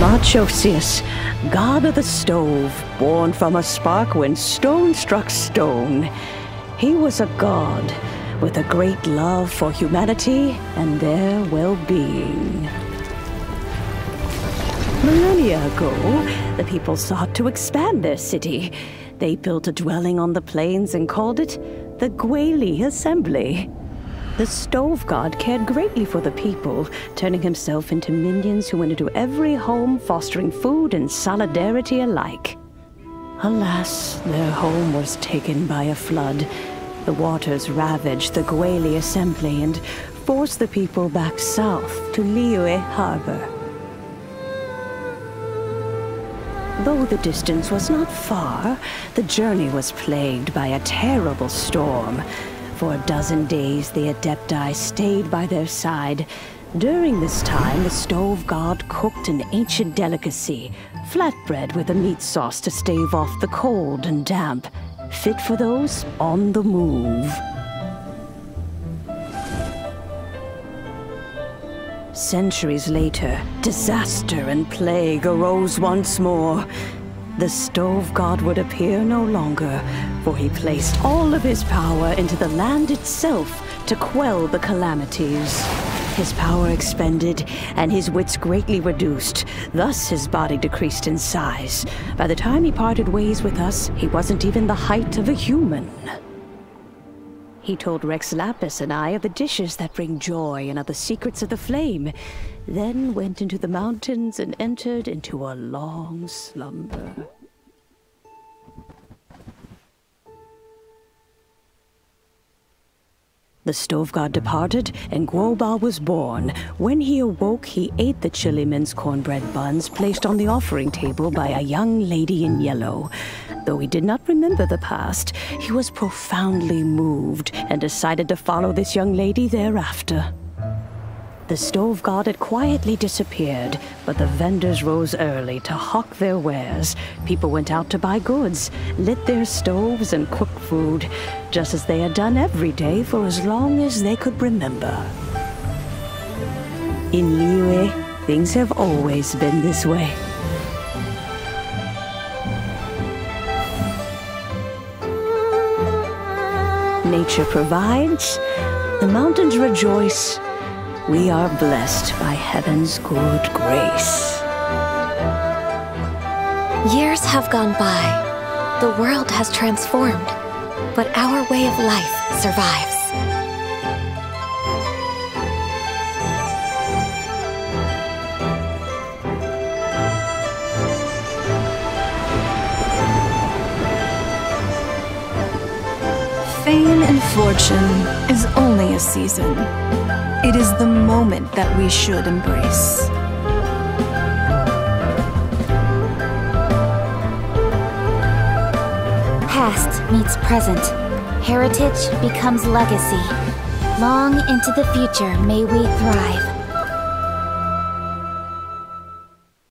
Machosius, god of the stove, born from a spark when stone struck stone. He was a god with a great love for humanity and their well-being. Millennia ago, the people sought to expand their city. They built a dwelling on the plains and called it the Guoba Assembly. The stove god cared greatly for the people, turning himself into minions who went into every home, fostering food and solidarity alike. Alas, their home was taken by a flood. The waters ravaged the Guoba Assembly and forced the people back south to Liyue Harbor. Though the distance was not far, the journey was plagued by a terrible storm. For a dozen days, the Adepti stayed by their side. During this time, the stove god cooked an ancient delicacy, flatbread with a meat sauce to stave off the cold and damp, fit for those on the move. Centuries later, disaster and plague arose once more. The stove god would appear no longer, for he placed all of his power into the land itself to quell the calamities. His power expended, and his wits greatly reduced. Thus his body decreased in size. By the time he parted ways with us, he wasn't even the height of a human. He told Rex Lapis and I of the dishes that bring joy and of the secrets of the flame, then went into the mountains and entered into a long slumber. The stove god departed, and Guoba was born. When he awoke, he ate the chili mince cornbread buns placed on the offering table by a young lady in yellow. Though he did not remember the past, he was profoundly moved and decided to follow this young lady thereafter. The stove god had quietly disappeared, but the vendors rose early to hawk their wares. People went out to buy goods, lit their stoves, and cooked food, just as they had done every day for as long as they could remember. In Liyue, things have always been this way. Nature provides, the mountains rejoice. We are blessed by heaven's good grace. Years have gone by. The world has transformed, but our way of life survives. Fame and fortune is only a season. It is the moment that we should embrace. Past meets present. Heritage becomes legacy. Long into the future may we thrive.